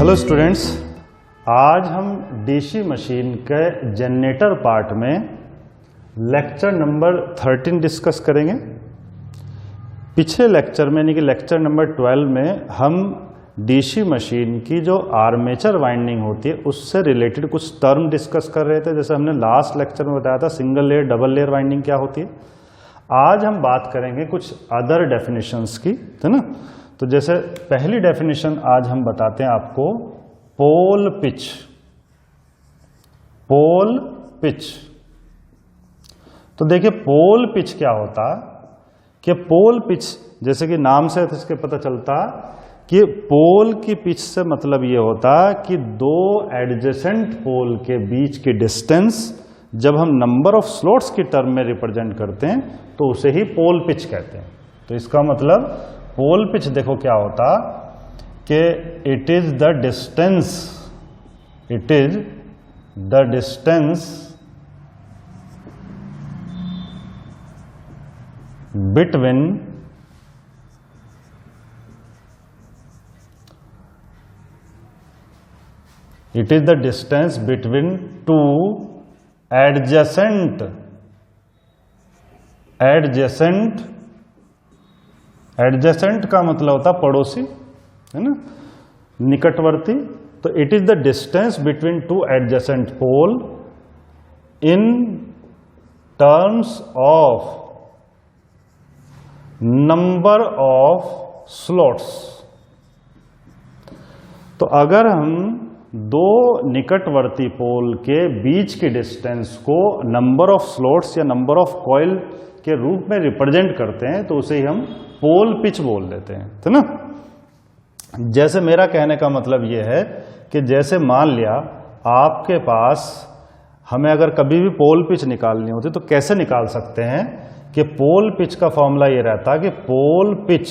Hello students, आज हम DC machine के जनरेटर पार्ट में लेक्चर नंबर 13 डिस्कस करेंगे। पिछले लेक्चर में यानी कि लेक्चर नंबर 12 में हम डीसी मशीन की जो आर्मेचर वाइंडिंग होती है उससे रिलेटेड कुछ टर्म डिस्कस कर रहे थे। जैसे हमने लास्ट लेक्चर में बताया था single layer double layer winding क्या होती है। आज हम बात करेंगे कुछ अदर डेफिनेशंस की, है ना। तो जैसे पहली डेफिनेशन आज हम बताते हैं आपको पोल पिच। पोल पिच, तो देखिए पोल पिच क्या होता कि पोल पिच जैसे कि नाम से इसके पता चलता कि पोल की पिच से मतलब ये होता कि दो एडजेसेंट पोल के बीच की डिस्टेंस जब हम नंबर ऑफ स्लॉट्स की टर्म में रिप्रेजेंट करते हैं तो उसे ही पोल पिच कहते हैं। तो इसका मतलब पोल पिच देखो क्या होता कि it is the distance between two adjacent का मतलब होता पड़ोसी, है ना, निकटवर्ती। तो it is the distance between two adjacent pole in terms of number of slots. तो अगर हम दो निकटवर्ती पोल के बीच की डिस्टेंस को नंबर ऑफ स्लॉट्स या नंबर ऑफ कॉइल के रूप में रिप्रेजेंट करते हैं तो उसे ही हम पोल पिच बोल देते हैं, तो ना। जैसे मेरा कहने का मतलब यह है कि जैसे मान लिया आपके पास हमें अगर कभी भी पोल पिच निकालनी होती तो कैसे निकाल सकते हैं कि पोल पिच का फॉर्मूला ये रहता कि pole pitch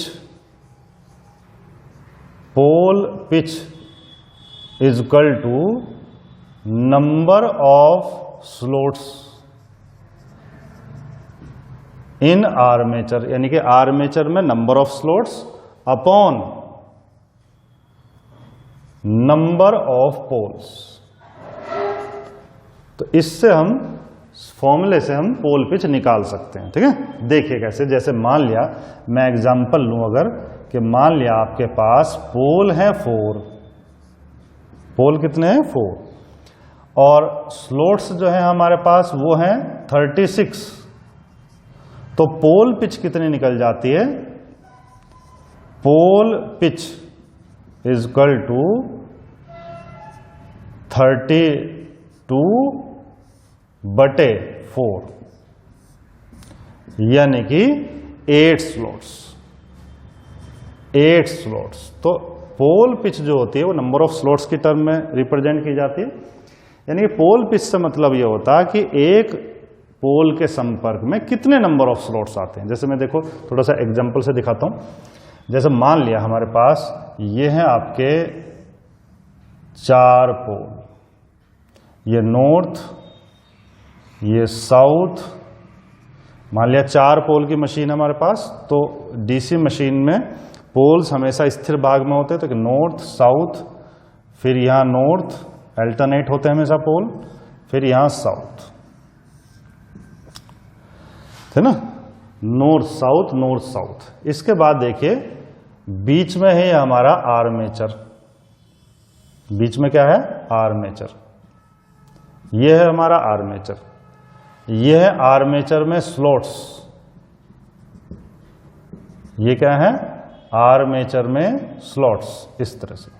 is equal to number of slots in armature, यानी कि आर्मेचर में number of slots upon number of poles. तो इससे हम फॉर्मूले से हम पोल पिच निकाल सकते हैं, ठीक है। देखिए कैसे, जैसे मान लिया मैं एग्जांपल लूं अगर कि मान लिया आपके पास पोल है 4, पोल कितने हैं 4, और स्लॉट्स जो है हमारे पास वो हैं 36। तो पोल पिच कितनी निकल जाती है? Pole pitch is equal to 32/4, यानी कि 8 स्लॉट्स। तो पोल पिच जो होती है वो नंबर ऑफ स्लॉट्स की टर्म में रिप्रेजेंट की जाती है। यानी कि पोल पिच से मतलब ये होता है कि एक पोल के संपर्क में कितने नंबर ऑफ स्लॉट्स आते हैं। जैसे मैं देखो थोड़ा सा एग्जांपल से दिखाता हूं। जैसे मान लिया हमारे पास ये हैं आपके 4 पोल, ये नॉर्थ, ये साउथ। मान लिया 4 पोल की मशीन है हमारे पास। तो डीसी मशीन में पोल्स हमेशा स्थिर भाग में होते हैं, तो नॉर्थ साउथ, फिर यहां नॉर्थ अल्टरनेट होते हैं हमेशा पोल, फिर यहां साउथ, है ना, नॉर्थ साउथ। इसके बाद देखिए बीच में है हमारा आर्मेचर। बीच में क्या है? आर्मेचर। यह है हमारा आर्मेचर। यह है आर्मेचर में स्लॉट्स। ये क्या है? आर्मेचर में स्लॉट्स, इस तरह से।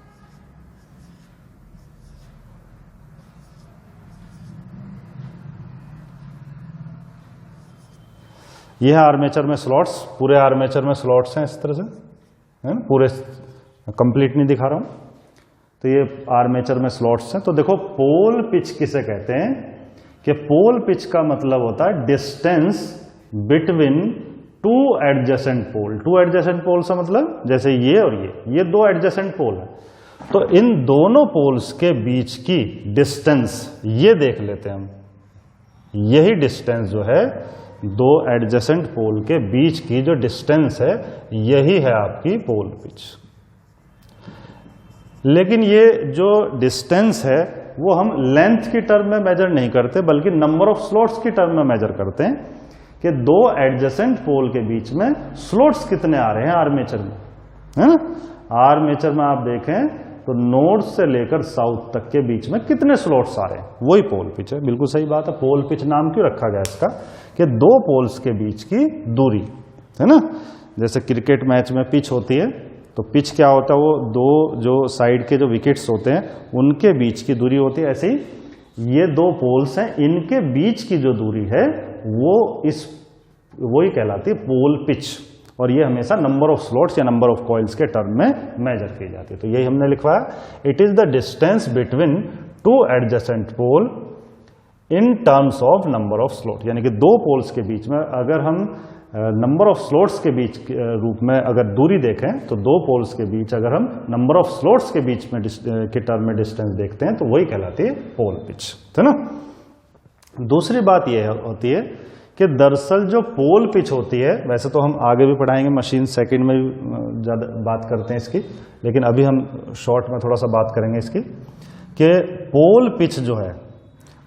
यह है आर्मेचर में स्लॉट्स। पूरे आर्मेचर में स्लॉट्स हैं इस तरह से, है ना, पूरे कंप्लीट नहीं दिखा रहा हूं। तो ये आर्मेचर में स्लॉट्स हैं। तो देखो पोल पिच किसे कहते हैं कि पोल पिच का मतलब होता है distance between two adjacent pole. To adjacent पोल से मतलब जैसे ये और ये 2 एडजेसेंट पोल है। तो इन दोनों पोल्स के बीच की डिस्टेंस ये देख लेते हैं हम। यही डिस्टेंस जो है दो एडजेसेंट पोल के बीच की जो डिस्टेंस है यही है आपकी पोल पिच। लेकिन ये जो डिस्टेंस है वो हम लेंथ की टर्म में मेजर नहीं करते, बल्कि नंबर ऑफ स्लॉट्स की टर्म में मेजर करते हैं कि दो एडजेसेंट पोल के बीच में स्लॉट्स कितने आ रहे हैं आर्मेचर में, है ना। आर्मेचर में आप देखें तो नॉर्थ से लेकर साउथ तक के बीच में कितने स्लॉट्स आ रहे हैं, वही पोल पिच है। बिल्कुल सही बात है। पोल पिच नाम क्यों रखा गया इसका, कि दो पोल्स के बीच की दूरी, है ना। जैसे क्रिकेट मैच में पिच होती है तो पिच क्या होता है, वो दो जो साइड के जो विकेट्स होते हैं उनके बीच की दूरी होती है। ऐसे ही ये दो पोल्स हैं, इनके बीच की जो दूरी है वही कहलाती है पोल पिच, और ये हमेशा नंबर ऑफ स्लॉट्स या नंबर ऑफ कॉइल्स के टर्म में मेजर की जाती है। तो यही हमने लिखवाया, it is the distance between two adjacent pole in terms of number of slot, यानी कि दो पोल्स के बीच में अगर हम नंबर ऑफ स्लॉट्स के बीच रूप में अगर दूरी देखें तो दो पोल्स के बीच अगर हम नंबर ऑफ स्लॉट्स के बीच में के टर्म में डिस्टेंस देखते हैं तो वही कहलाती है पोल पिच, है ना। दूसरी बात यह होती है कि दरअसल जो पोल पिच होती है, वैसे तो हम आगे भी पढ़ाएंगे, मशीन सेकंड में भी ज़्यादा बात करते हैं इसकी, लेकिन अभी हम शॉर्ट में थोड़ा सा बात करेंगे इसकी, कि पोल पिच जो है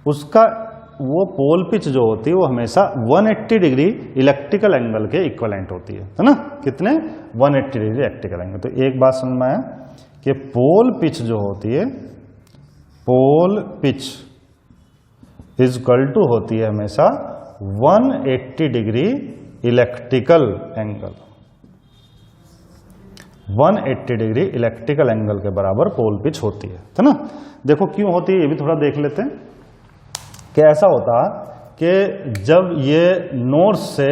उसका वो पोल पिच जो होती है वो हमेशा 180 डिग्री इलेक्ट्रिकल एंगल के इक्वलेंट होती है ना। कितने? 180 डिग्री इलेक्ट्रिकल एंगल। तो एक बात समझ में आया कि पोल पिच जो होती है, pole pitch is equal to होती है हमेशा 180 degree electrical angle, 180 degree electrical angle के बराबर पोल पिच होती है ना। देखो क्यों होती है ये भी थोड़ा देख लेते हैं कि ऐसा होता कि जब ये नॉर्थ से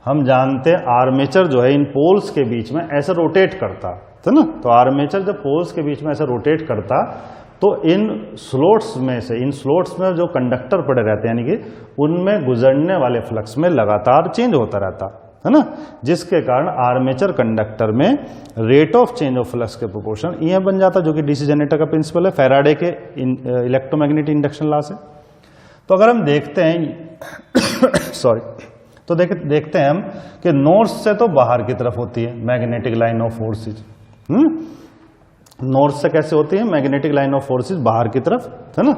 हम जानते हैं आर्मेचर जो है इन पोल्स के बीच में ऐसे रोटेट करता है ना, तो आर्मेचर जब पोल्स के बीच में ऐसे रोटेट करता तो इन स्लॉट्स में से, इन स्लॉट्स में जो कंडक्टर पड़े रहते हैं यानी कि उनमें गुजरने वाले फ्लक्स में लगातार चेंज होता रहता है ना, जिसके कारण आर्मेचर कंडक्टर में rate of change of flux के प्रोपोर्शन ये बन जाता, जो कि डीसी जनरेटर का प्रिंसिपल है फैराडे के इलेक्ट्रोमैग्नेटिक इंडक्शन लॉ से। तो अगर हम देखते हैं सॉरी, तो देखते हैं हम कि नॉर्थ से तो बाहर की तरफ होती है magnetic line of forces, north से कैसे होती है मैग्नेटिक लाइन ऑफ फोर्सेज बाहर की तरफ, है ना।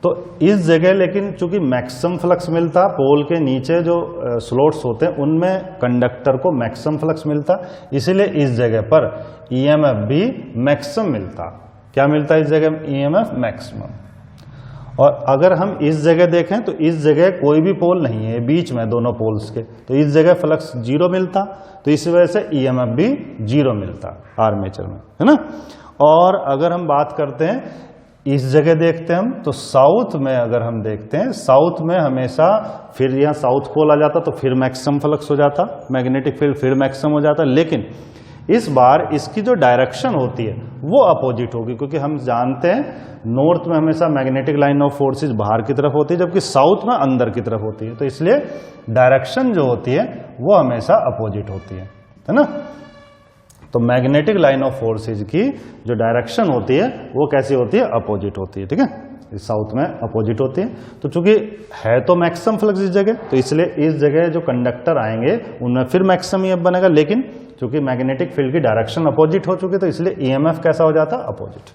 तो इस जगह लेकिन चूंकि मैक्सिमम फ्लक्स मिलता, पोल के नीचे जो स्लॉट्स होते हैं उनमें कंडक्टर को मैक्सिमम फ्लक्स मिलता, इसीलिए इस जगह पर ईएमएफ भी मैक्सिमम मिलता। क्या मिलता है इस जगह? EMF maximum. और अगर हम इस जगह देखें तो इस जगह कोई भी पोल नहीं है बीच में दोनों पोल्स के, तो इस जगह फ्लक्स जीरो मिलता, तो इस वजह से ईएमएफ भी जीरो मिलता आर्मेचर में, है ना। और अगर हम बात करते हैं इस जगह देखते हैं हम, तो साउथ में अगर हम देखते हैं, साउथ में हमेशा फिर यहाँ साउथ पोल आ जाता तो फिर मैक्सिमम फ्लक्स हो जाता, मैग्नेटिक फील्ड फिर मैक्सिमम हो जाता, लेकिन इस बार इसकी जो डायरेक्शन होती है वो अपोजिट होगी, क्योंकि हम जानते हैं नॉर्थ में हमेशा मैग्नेटिक लाइन ऑफ फोर्सेस बाहर की तरफ होती है जबकि साउथ में अंदर की तरफ होती है, तो इसलिए डायरेक्शन जो होती है वो हमेशा अपोजिट होती है ना। तो मैग्नेटिक लाइन ऑफ फोर्सेज की जो डायरेक्शन होती है वो कैसी होती है? अपोजिट होती है, ठीक है। साउथ में अपोजिट होती है। तो चूंकि है तो मैक्सिमम फ्लक्स इस जगह, तो इसलिए इस जगह जो कंडक्टर आएंगे उनमें फिर मैक्सिमम ईएमएफ बनेगा, लेकिन चूंकि मैग्नेटिक फील्ड की डायरेक्शन अपोजिट हो चुकी है तो इसलिए ईएमएफ कैसा हो जाता? अपोजिट।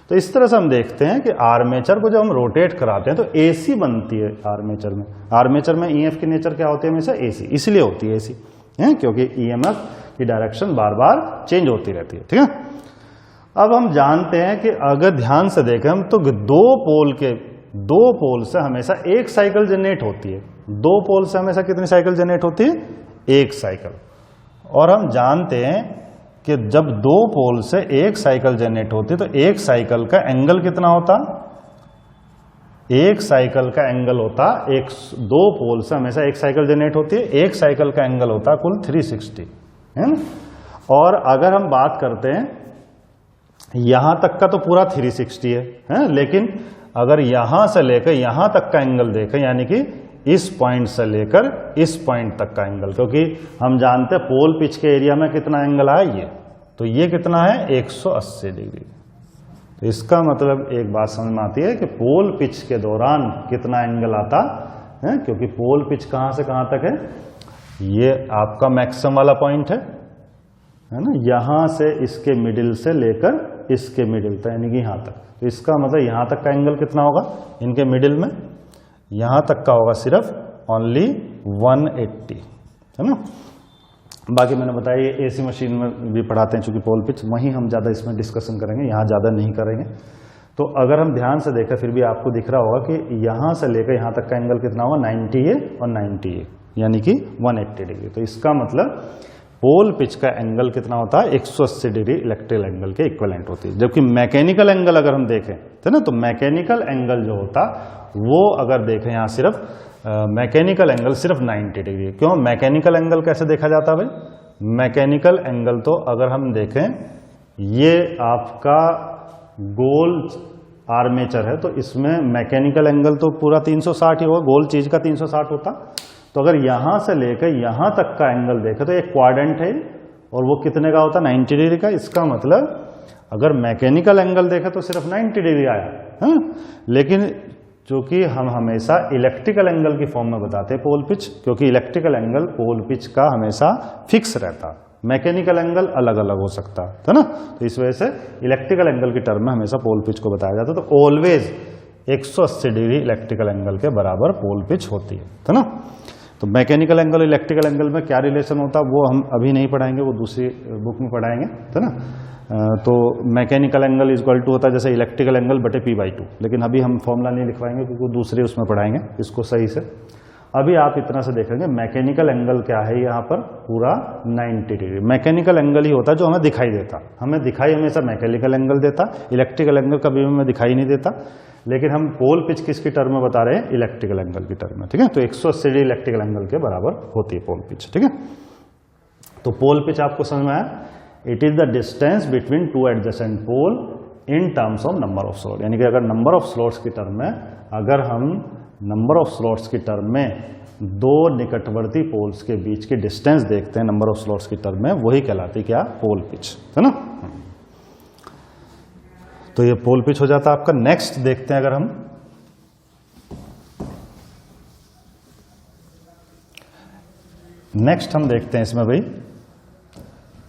तो इस तरह से हम देखते हैं कि आर्मेचर को जब हम रोटेट कराते हैं तो एसी बनती है आर्मेचर में। आर्मेचर में ईएमएफ की नेचर क्या होती है? हमेशा एसी, इसलिए होती है एसी, है क्योंकि ईएमएफ की डायरेक्शन बार बार चेंज होती रहती है, ठीक है। अब हम जानते हैं कि अगर ध्यान से देखें हम तो दो पोल से हमेशा एक साइकिल जनरेट होती है। दो पोल से हमेशा कितनी साइकिल जनरेट होती है? एक साइकिल। और हम जानते हैं कि जब दो पोल से एक साइकिल जनरेट होती है तो एक साइकिल का एंगल कितना होता? एक साइकिल का एंगल होता, दो पोल से हमेशा एक साइकिल जनरेट होती है, एक साइकिल का एंगल होता कुल 360, है ना। और अगर हम बात करते हैं यहां तक का तो पूरा 360 है, लेकिन अगर यहां से लेकर यहां तक का एंगल देखें, यानी कि इस पॉइंट से लेकर इस पॉइंट तक का एंगल, क्योंकि हम जानते हैं पोल पिच के एरिया में कितना एंगल है ये, तो ये कितना है? 180 डिग्री। तो इसका मतलब एक बात समझ में आती है कि पोल पिच के दौरान कितना एंगल आता है, क्योंकि पोल पिच कहां से कहां तक है? ये आपका मैक्सिमम वाला पॉइंट है ना, यहां से इसके मिडिल से लेकर इसके मिडिल तक, यानी कि यहाँ तक। तो इसका मतलब यहाँ तक का एंगल कितना होगा इनके मिडिल में, यहाँ तक का होगा सिर्फ ओनली 180, है ना। बाकी मैंने बताया ये एसी मशीन में भी पढ़ाते हैं, चूंकि पोल पिच, वहीं हम ज़्यादा इसमें डिस्कशन करेंगे, यहाँ ज़्यादा नहीं करेंगे। तो अगर हम ध्यान से देखें फिर भी आपको दिख रहा होगा कि यहाँ से लेकर यहाँ तक का एंगल कितना होगा 90A और 90A, यानी कि 180 डिग्री। तो इसका मतलब पोल पिच का एंगल कितना होता है 180 डिग्री इलेक्ट्रिकल एंगल के इक्विवेलेंट होती है। जबकि मैकेनिकल एंगल अगर हम देखें तो ना, तो मैकेनिकल एंगल जो होता वो अगर देखें यहाँ सिर्फ मैकेनिकल एंगल सिर्फ 90 डिग्री। क्यों मैकेनिकल एंगल कैसे देखा जाता है भाई? मैकेनिकल एंगल तो अगर हम देखें ये आपका गोल आर्मेचर है, तो इसमें मैकेनिकल एंगल तो पूरा 360 ही होगा, गोल चीज का 360 होता। तो अगर यहां से लेकर यहां तक का एंगल देखें तो एक क्वाड्रेंट है और वो कितने का होता है 90 डिग्री का। इसका मतलब अगर मैकेनिकल एंगल देखें तो सिर्फ 90 डिग्री आया, है। लेकिन चूंकि हम हमेशा इलेक्ट्रिकल एंगल की फॉर्म में बताते हैं पोल पिच, क्योंकि इलेक्ट्रिकल एंगल पोल पिच का हमेशा फिक्स रहता, मैकेनिकल एंगल अलग अलग हो सकता है ना। तो इस वजह से इलेक्ट्रिकल एंगल की टर्म में हमेशा पोल पिच को बताया जाता है। तो ऑलवेज 180 डिग्री इलेक्ट्रिकल एंगल के बराबर पोल पिच होती है ना। तो मैकेनिकल एंगल इलेक्ट्रिकल एंगल में क्या रिलेशन होता है वो हम अभी नहीं पढ़ाएंगे, वो दूसरी बुक में पढ़ाएंगे, है ना। तो मैकेनिकल एंगल इक्वल टू होता है जैसे इलेक्ट्रिकल एंगल बटे p/2, लेकिन अभी हम फॉर्मूला नहीं लिखवाएंगे क्योंकि दूसरे उसमें पढ़ाएंगे इसको सही से। अभी आप इतना से देखेंगे मैकेनिकल एंगल क्या है यहाँ पर पूरा 90 डिग्री। मैकेनिकल एंगल ही होता है जो हमें दिखाई देता, हमें दिखाई हमेशा मैकेनिकल एंगल देता, इलेक्ट्रिकल एंगल कभी हमें दिखाई नहीं देता। लेकिन हम पोल पिच किसकी टर्म में बता रहे हैं? इलेक्ट्रिकल एंगल की टर्म में, ठीक है। तो 180 डिग्री इलेक्ट्रिकल एंगल के बराबर होती है पोल पिच, ठीक है। तो पोल पिच आपको समझ में आया? It is the distance between two adjacent pole in terms of number of slot, यानी कि अगर नंबर ऑफ स्लॉट्स की टर्म में, अगर हम नंबर ऑफ स्लॉट्स की टर्म में दो निकटवर्ती पोल्स के बीच की डिस्टेंस देखते हैं नंबर ऑफ स्लॉट्स की टर्म में, वही कहलाती क्या? पोल पिच, है ना। तो ये पोल पिच हो जाता है आपका। नेक्स्ट देखते हैं अगर हम देखते हैं इसमें भाई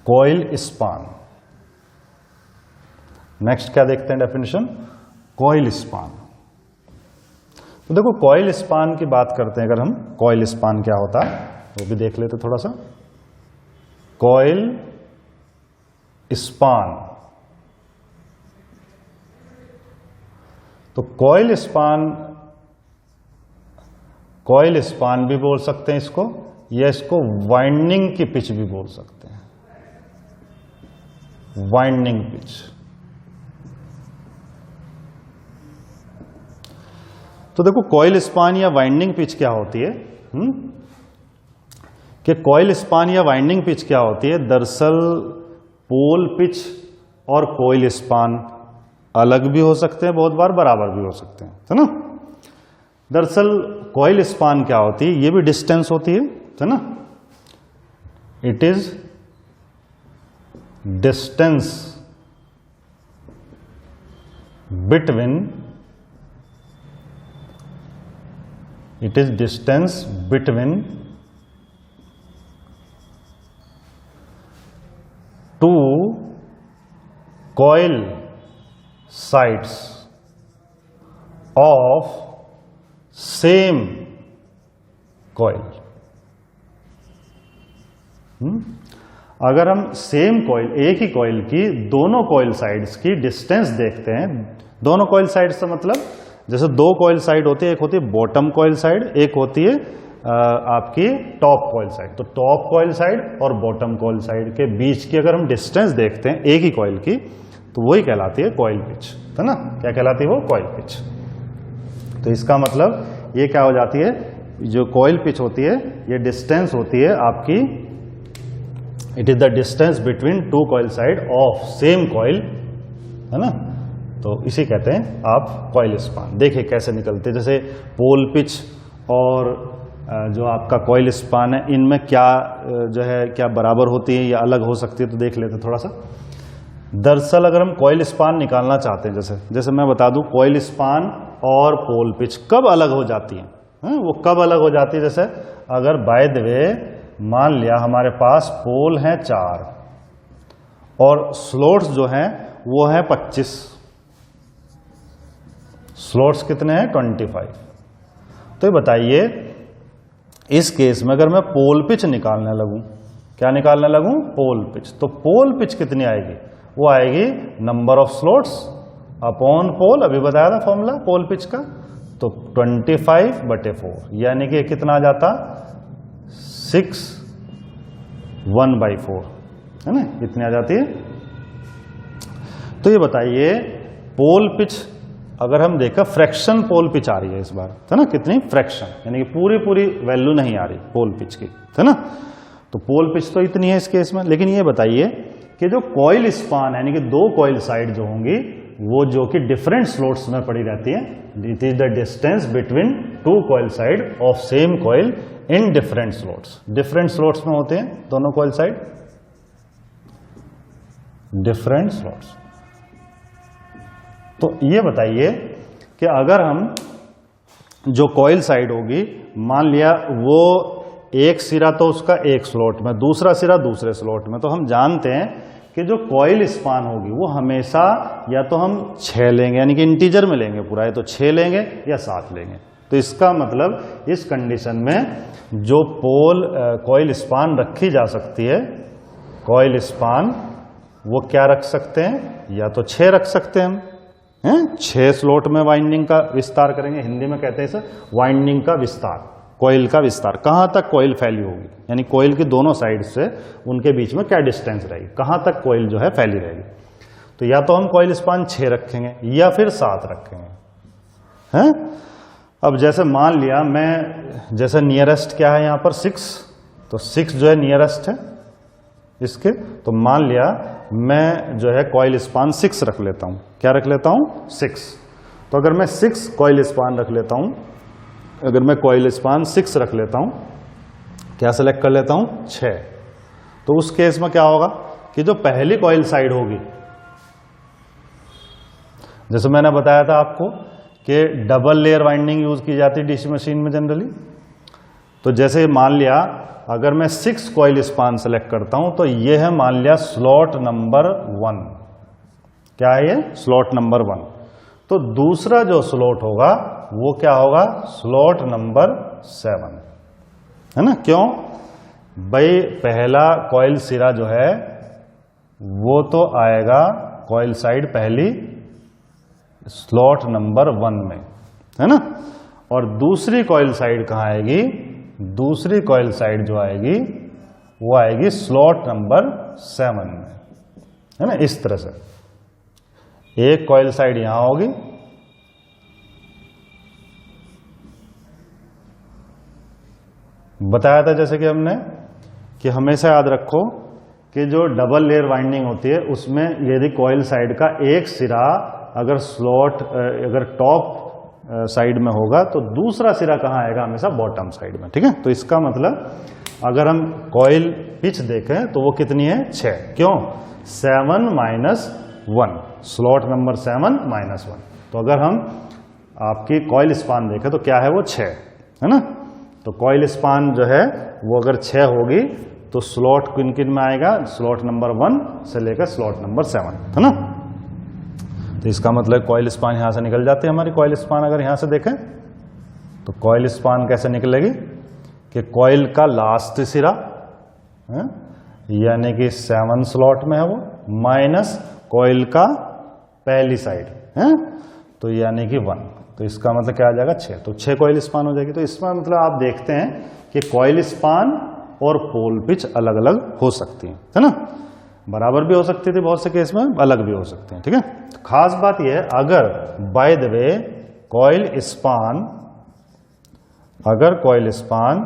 कॉइल स्पान। नेक्स्ट क्या देखते हैं डेफिनेशन? Coil span. तो देखो कॉइल स्पान की बात करते हैं अगर हम, कॉइल स्पान क्या होता है वो भी देख लेते थोड़ा सा। कॉइल स्पान, तो कॉइल स्पान भी बोल सकते हैं इसको, या इसको वाइंडिंग की पिच भी बोल सकते हैं, वाइंडिंग पिच। तो देखो कॉइल स्पान या वाइंडिंग पिच क्या होती है, कि कॉइल स्पान या वाइंडिंग पिच क्या होती है? दरअसल पोल पिच और कॉइल स्पान अलग भी हो सकते हैं, बहुत बार बराबर भी हो सकते हैं, है ना। दरअसल कॉइल स्पान क्या होती है? ये भी डिस्टेंस होती है ना। It is distance between, it is distance between two coil sides of same coil। अगर हम सेम कॉइल, एक ही कॉइल की दोनों कॉइल साइड्स की डिस्टेंस देखते हैं, दोनों कॉइल साइड्स से मतलब जैसे दो कॉइल साइड होती है, एक होती है बॉटम कॉइल साइड, एक होती है आपकी टॉप कॉइल साइड। तो टॉप कॉइल साइड और बॉटम कॉइल साइड के बीच की अगर हम डिस्टेंस देखते हैं एक ही कॉइल की, तो वही कहलाती है कॉइल पिच, है ना। क्या कहलाती है वो? Coil pitch. तो इसका मतलब ये क्या हो जाती है, जो कॉइल पिच होती है ये डिस्टेंस होती है आपकी, it is the distance between to coil side of same coil, है ना। तो इसी कहते हैं आप कॉइल स्पान। देखिए कैसे निकलते हैं, जैसे पोल पिच और जो आपका कॉइल स्पान है, इनमें क्या जो है क्या बराबर होती है या अलग हो सकती है, तो देख लेते हैं थोड़ा सा। दरअसल अगर हम कॉइल स्पान निकालना चाहते हैं, जैसे मैं बता दूं कॉइल स्पान और पोल पिच कब अलग हो जाती है, वो कब अलग हो जाती है? जैसे अगर बाय द वे मान लिया हमारे पास पोल हैं 4 और स्लॉट्स जो हैं वो है 25। स्लॉट्स कितने हैं? 25। तो ये बताइए इस केस में अगर मैं पोल पिच निकालने लगूं, क्या निकालने लगूं? Pole pitch. तो पोल पिच कितनी आएगी? वो आएगी नंबर ऑफ स्लॉट्स अपॉन पोल, अभी बताया था फॉर्मूला पोल पिच का। तो 25/4 यानी कि कितना आ जाता? 6 1/4 है ना, इतनी आ जाती है। तो ये बताइए पोल पिच अगर हम देखा, फ्रैक्शन पोल पिच आ रही है इस बार, है ना, कितनी? फ्रैक्शन, यानी कि पूरी वैल्यू नहीं आ रही पोल पिच की, है ना। तो पोल पिच तो इतनी है इस केस में। लेकिन ये बताइए कि जो कॉइल स्पान यानी कि दो कॉइल साइड जो होंगी वो जो कि डिफरेंट स्लॉट्स में पड़ी रहती है, it is the distance between to coil side of same coil in different slots. Different slots में होते हैं दोनों कॉइल साइड, डिफरेंट स्लॉट्स। तो ये बताइए कि अगर हम जो कॉइल साइड होगी, मान लिया वो एक सिरा तो उसका एक स्लॉट में, दूसरा सिरा दूसरे स्लॉट में, तो हम जानते हैं कि जो कॉइल स्पान होगी वो हमेशा या तो हम 6 लेंगे, यानी कि इंटीजर में लेंगे पूरा, या तो 6 लेंगे या 7 लेंगे। तो इसका मतलब इस कंडीशन में जो पोल कॉइल स्पान रखी जा सकती है, कॉइल स्पान वो क्या रख सकते हैं? या तो 6 रख सकते हैं हम, 6 स्लॉट में वाइंडिंग का विस्तार करेंगे, हिंदी में कहते हैं इसे वाइंडिंग का विस्तार, कॉइल का विस्तार। कहां तक कॉइल फैली होगी, यानी कॉइल की दोनों साइड से उनके बीच में क्या डिस्टेंस रहेगी, कहां तक कॉइल जो है फैली रहेगी। तो या तो हम कॉइल स्पान 6 रखेंगे या फिर 7 रखेंगे, हैं। अब जैसे मान लिया मैं, जैसे नियरेस्ट क्या है यहां पर 6, तो 6 जो है नियरेस्ट है इसके, तो मान लिया मैं जो है कॉइल स्पान 6 रख लेता हूं। क्या रख लेता हूं? 6। तो अगर मैं 6 कॉइल स्पान रख लेता हूं, अगर मैं कॉइल स्पान 6 रख लेता हूं, क्या सेलेक्ट कर लेता हूं? 6। तो उस केस में क्या होगा कि जो पहली कॉइल साइड होगी, जैसे मैंने बताया था आपको कि डबल लेयर वाइंडिंग यूज की जाती है डीसी मशीन में जनरली। तो जैसे मान लिया अगर मैं 6 कॉइल स्पान सेलेक्ट करता हूं, तो यह है मान लिया स्लॉट नंबर 1। क्या है ये? Slot number 1। तो दूसरा जो स्लॉट होगा वो क्या होगा? स्लॉट नंबर 7, है ना। क्यों भाई? पहला कॉइल सिरा जो है वो तो आएगा कॉइल साइड पहली स्लॉट नंबर 1 में, है ना। और दूसरी कॉइल साइड कहां आएगी? दूसरी कॉइल साइड जो आएगी वो आएगी स्लॉट नंबर 7 में, है ना। इस तरह से एक कॉइल साइड यहां होगी, बताया था जैसे कि हमने कि हमेशा याद रखो कि जो डबल लेयर वाइंडिंग होती है उसमें यदि कॉइल साइड का एक सिरा अगर स्लॉट अगर टॉप साइड में होगा तो दूसरा सिरा कहां आएगा? हमेशा बॉटम साइड में, ठीक है। तो इसका मतलब अगर हम कॉइल पिच देखें तो वो कितनी है? 6। क्यों? 7 - 1, स्लॉट नंबर 7 - 1। तो अगर हम आपकी कॉइल स्पान देखें तो क्या है वो? 6, है ना। तो कॉइल स्पान जो है वो अगर 6 होगी तो स्लॉट किन किन में आएगा? स्लॉट नंबर 1 से लेकर स्लॉट नंबर 7, है ना। तो इसका मतलब कॉइल स्पान यहां से निकल जाती है हमारी। कॉइल स्पान अगर यहां से देखें तो कॉइल स्पान कैसे निकलेगी कि कॉइल का लास्ट सिरा यानी कि 7 स्लॉट में है वो, माइनस कॉइल का पहली साइड है तो यानी कि 1। तो इसका मतलब क्या आ जाएगा? 6। तो 6 कॉइल स्पान हो जाएगी। तो इसमें मतलब आप देखते हैं कि कॉइल स्पान और पोल पिच अलग अलग हो सकती है ना। बराबर भी हो सकती थी बहुत से केस में, अलग भी हो सकते हैं, ठीक है। तो खास बात यह है अगर बाय द वे अगर कॉइल स्पान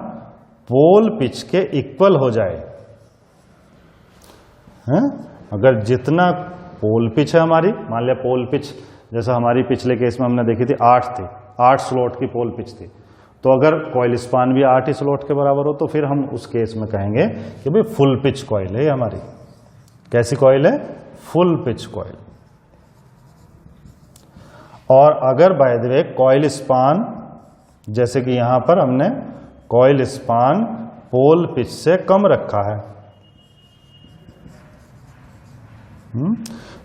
पोल पिच के इक्वल हो जाए, अगर जितना पोल पिच है हमारी, मान लिया पोल पिच जैसा हमारी पिछले केस में हमने देखी थी 8 थी, 8 स्लॉट की पोल पिच थी, तो अगर कॉइल स्पान भी 8 ही स्लॉट के बराबर हो तो फिर हम उस केस में कहेंगे कि भाई फुल पिच कॉइल है हमारी। कैसी कॉइल है? Full pitch coil. और अगर by the way coil span जैसे कि यहां पर हमने कॉइल स्पान पोल पिच से कम रखा है,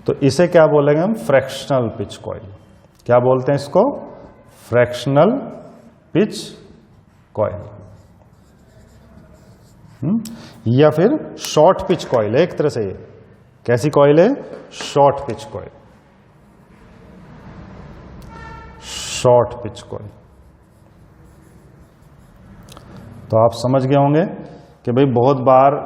तो इसे क्या बोलेंगे हम? Fractional pitch coil. क्या बोलते हैं इसको? Fractional pitch coil. या फिर शॉर्ट पिच कॉइल है एक तरह से। ये कैसी कॉइल है? Short pitch coil. Short pitch coil. तो आप समझ गए होंगे कि भाई बहुत बार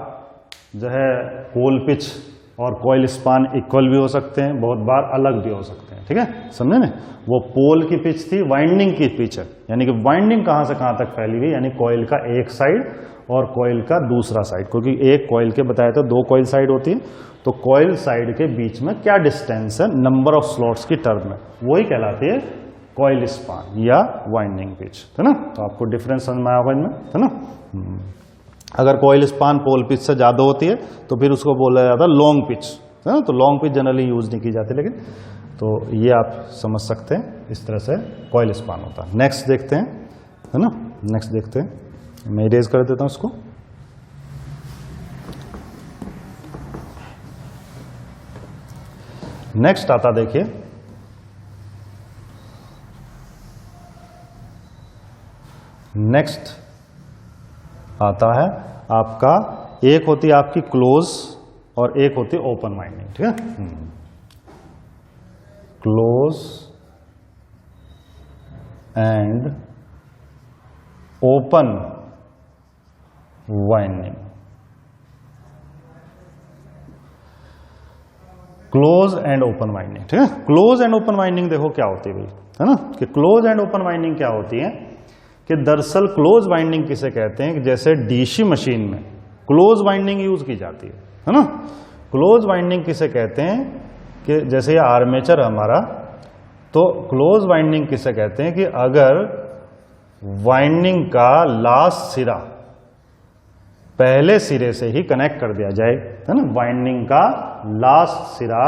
जो है पोल पिच और कॉइल स्पान इक्वल भी हो सकते हैं, बहुत बार अलग भी हो सकते हैं। ठीक है, समझे ना? वो पोल की पिच थी, वाइंडिंग की पिच है, यानी कि वाइंडिंग कहां से कहां तक फैली हुई, यानी कॉइल का एक साइड और कॉइल का दूसरा साइड, क्योंकि एक कॉइल के बताया था 2 कॉइल साइड होती है, तो कॉइल साइड के बीच में क्या डिस्टेंस है नंबर ऑफ स्लॉट्स की टर्म में, वही कहलाती है कॉइल स्पान या वाइंडिंग पिच, है ना? तो आपको डिफरेंस समझ में आया होगा इनमें, है ना? अगर कॉइल स्पान पोल पिच से ज्यादा होती है तो फिर उसको बोला जाता है लॉन्ग पिच, है ना? तो लॉन्ग पिच जनरली यूज नहीं की जाती, लेकिन तो ये आप समझ सकते हैं, इस तरह से कॉइल स्पान होता है। नेक्स्ट देखते हैं, है ना? नेक्स्ट देखते हैं, मैं इरेज कर देता हूं इसको। नेक्स्ट आता देखिए, नेक्स्ट आता है आपका, एक होती है आपकी क्लोज और एक होती है ओपन वाइंडिंग। ठीक है, close and open winding. Close and open winding. ठीक है, क्लोज एंड ओपन वाइंडिंग देखो क्या होती है भाई, है ना? कि क्लोज एंड ओपन वाइंडिंग क्या होती है कि दरअसल क्लोज वाइंडिंग किसे कहते हैं कि जैसे डीसी मशीन में क्लोज वाइंडिंग यूज की जाती है ना? क्लोज वाइंडिंग किसे कहते हैं कि जैसे ये आर्मेचर हमारा, तो क्लोज वाइंडिंग किसे कहते हैं कि अगर वाइंडिंग का लास्ट सिरा पहले सिरे से ही कनेक्ट कर दिया जाए, है ना? वाइंडिंग का लास्ट सिरा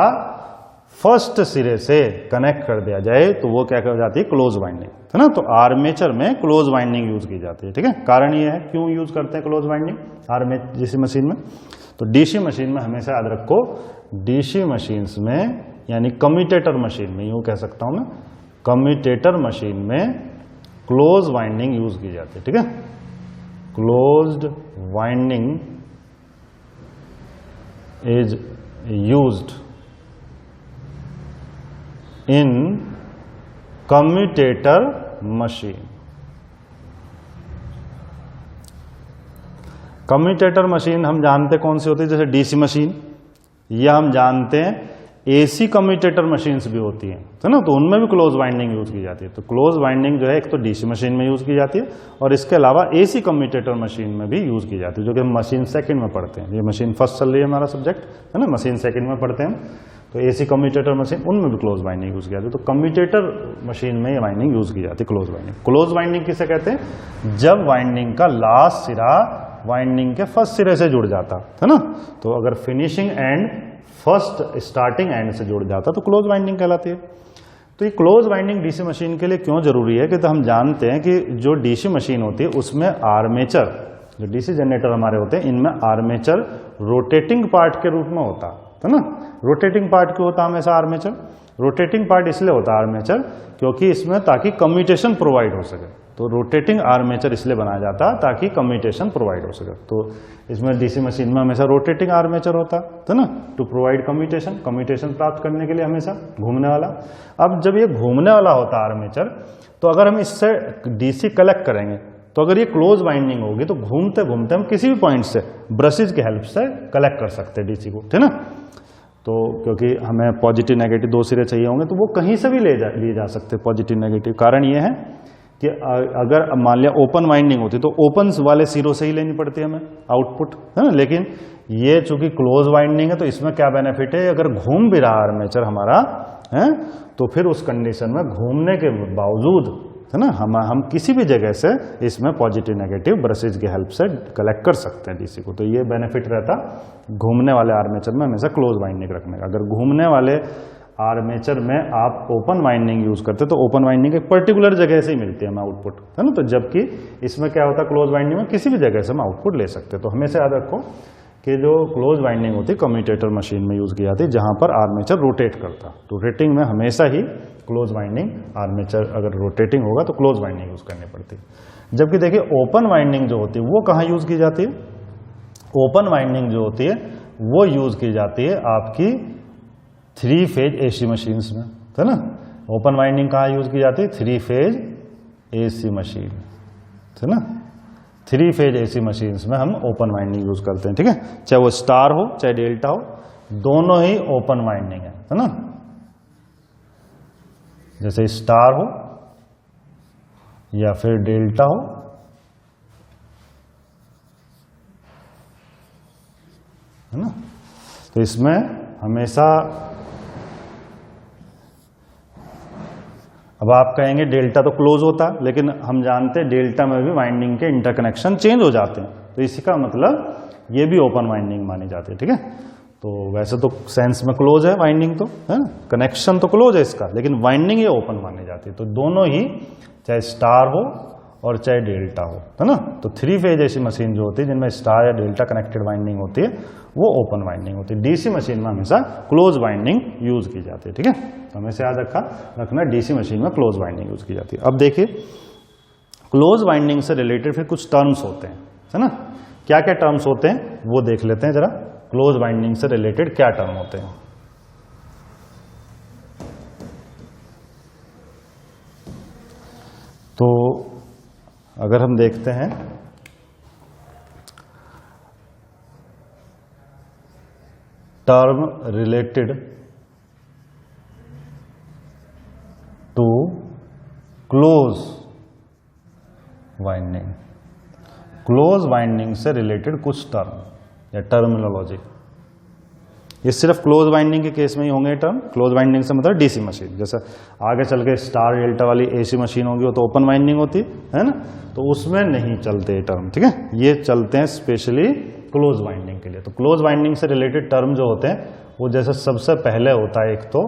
फर्स्ट सिरे से कनेक्ट कर दिया जाए तो वो क्या कर जाती है? क्लोज वाइंडिंग, है ना? तो आर्मेचर में क्लोज वाइंडिंग यूज की जाती है। ठीक है, कारण ये है क्यों यूज करते हैं क्लोज वाइंडिंग आर्मेचर जैसी मशीन में। तो डीसी मशीन में हमेशा याद रखो, डीसी मशीन्स में यानी कम्यूटेटर मशीन में, यूं कह सकता हूं मैं, कम्यूटेटर मशीन में क्लोज वाइंडिंग यूज की जाती है। ठीक है, closed winding is used in commutator machine. Commutator machine हम जानते कौन सी होती है, जैसे डीसी मशीन, या हम जानते हैं एसी कम्यूटेटर मशीन्स भी होती हैं, है ना? तो उनमें भी क्लोज वाइंडिंग यूज की जाती है। तो क्लोज वाइंडिंग जो है एक तो डीसी मशीन में यूज की जाती है और इसके अलावा एसी कम्यूटेटर मशीन में भी यूज की जाती है, जो कि हम मशीन सेकंड में पढ़ते हैं। ये मशीन फर्स्ट चल रही है हमारा सब्जेक्ट, है ना? मशीन सेकंड में पढ़ते हैं, तो एसी कम्यूटेटर मशीन उनमें भी क्लोज वाइंडिंग यूज की जाती है। तो कम्यूटेटर मशीन में ये वाइंडिंग यूज की जाती है, क्लोज वाइंडिंग। क्लोज वाइंडिंग किसे कहते हैं? जब वाइंडिंग का लास्ट सिरा वाइंडिंग के फर्स्ट सिरे से जुड़ जाता है ना? तो अगर finishing and first starting and से जुड़ जाता तो क्लोज वाइंडिंग कहलाती है। तो ये क्लोज वाइंडिंग डीसी मशीन के लिए क्यों जरूरी है कि तो हम जानते हैं कि जो डीसी मशीन होती है उसमें आर्मेचर, जो डीसी जनरेटर हमारे होते हैं, इनमें आर्मेचर रोटेटिंग पार्ट के रूप में होता है ना? रोटेटिंग पार्ट क्यों होता है हमेशा आर्मेचर? रोटेटिंग पार्ट इसलिए होता है आर्मेचर क्योंकि इसमें ताकि कम्यूटेशन प्रोवाइड हो सके। तो रोटेटिंग आर्मेचर इसलिए बनाया जाता है ताकि कम्यूटेशन प्रोवाइड हो सके। तो इसमें डीसी मशीन में हमेशा रोटेटिंग आर्मेचर होता है ना, टू प्रोवाइड कम्यूटेशन, कम्यूटेशन प्राप्त करने के लिए हमेशा घूमने वाला। अब जब ये घूमने वाला होता है आर्मेचर, तो अगर हम इससे डीसी कलेक्ट करेंगे तो अगर ये क्लोज वाइंडिंग होगी तो घूमते घूमते हम किसी भी पॉइंट से ब्रशेज की हेल्प से कलेक्ट कर सकते हैं डीसी को, ठीक है ना? तो क्योंकि हमें पॉजिटिव नेगेटिव 2 सिरे चाहिए होंगे तो वो कहीं से भी लिए जा सकते हैं पॉजिटिव नेगेटिव। कारण ये है कि अगर मान लिया ओपन वाइंडिंग होती तो ओपन वाले सिरों से ही लेनी पड़ती है हमें आउटपुट, है ना? लेकिन ये चूंकि क्लोज वाइंडिंग है तो इसमें क्या बेनिफिट है, अगर घूम भी रहा आर्मेचर हमारा है तो फिर उस कंडीशन में घूमने के बावजूद, है ना, हम किसी भी जगह से इसमें पॉजिटिव नेगेटिव ब्रशेज की हेल्प से कलेक्ट कर सकते हैं डीसी को। तो ये बेनिफिट रहता घूमने वाले आर्मेचर में हमेशा क्लोज वाइंडिंग रखने का। अगर घूमने वाले आर्मेचर में आप ओपन वाइंडिंग यूज करते तो ओपन वाइंडिंग एक पर्टिकुलर जगह से ही मिलती है हमें आउटपुट, है ना? तो जबकि इसमें क्या होता है क्लोज वाइंडिंग में किसी भी जगह से हम आउटपुट ले सकते हैं। तो हमेशा याद रखो कि जो क्लोज वाइंडिंग होती है कम्यूटेटर मशीन में यूज की जाती है, जहां पर आर्मेचर रोटेट करता। रोटेटिंग में हमेशा ही क्लोज वाइंडिंग, आर्मेचर अगर रोटेटिंग होगा तो क्लोज वाइंडिंग यूज करनी पड़ती है। जबकि देखिए ओपन वाइंडिंग जो होती है वो कहाँ यूज की जाती है? ओपन वाइंडिंग जो होती है वो यूज की जाती है आपकी 3 फेज एसी मशीन्स में, है ना। ओपन वाइंडिंग कहाँ यूज की जाती है? 3 फेज एसी मशीन, है ना। 3 फेज एसी मशीन्स में हम ओपन वाइंडिंग यूज करते हैं, ठीक है। चाहे वो स्टार हो चाहे डेल्टा हो, दोनों ही ओपन वाइंडिंग है ना। जैसे स्टार हो या फिर डेल्टा हो, है ना। तो इसमें हमेशा, अब आप कहेंगे डेल्टा तो क्लोज होता है, लेकिन हम जानते हैं डेल्टा में भी वाइंडिंग के इंटरकनेक्शन चेंज हो जाते हैं, तो इसी का मतलब ये भी ओपन वाइंडिंग मानी जाती है, ठीक है। तो वैसे तो सेंस में क्लोज है वाइंडिंग, तो है ना, कनेक्शन तो क्लोज है इसका, लेकिन वाइंडिंग ये ओपन मानी जाती है। तो दोनों ही, चाहे स्टार हो और चाहे डेल्टा हो, है ना। तो 3 फेज ऐसी मशीन जो होती है जिनमें स्टार या डेल्टा कनेक्टेड वाइंडिंग होती है वो ओपन वाइंडिंग होती है। डीसी मशीन में हमेशा क्लोज वाइंडिंग यूज की जाती है, ठीक है। तो हमेशा याद रखना डीसी मशीन में क्लोज वाइंडिंग यूज की जाती है। अब देखिए क्लोज वाइंडिंग से रिलेटेड फिर कुछ टर्म्स होते हैं, है ना। क्या क्या टर्म्स होते हैं वो देख लेते हैं जरा। क्लोज वाइंडिंग से रिलेटेड क्या टर्म होते हैं? तो अगर हम देखते हैं term related to close winding, close winding से रिलेटेड कुछ टर्म या टर्मिनोलॉजी, ये सिर्फ क्लोज वाइंडिंग के केस में ही होंगे टर्म। क्लोज वाइंडिंग से मतलब डीसी मशीन, जैसे आगे चल के स्टार डेल्टा वाली एसी मशीन होगी वो तो ओपन वाइंडिंग होती है ना, तो उसमें नहीं चलते टर्म, ठीक है। ये चलते हैं स्पेशली क्लोज वाइंडिंग के लिए। तो क्लोज वाइंडिंग से रिलेटेड टर्म जो होते हैं वो जैसे सबसे पहले होता है एक तो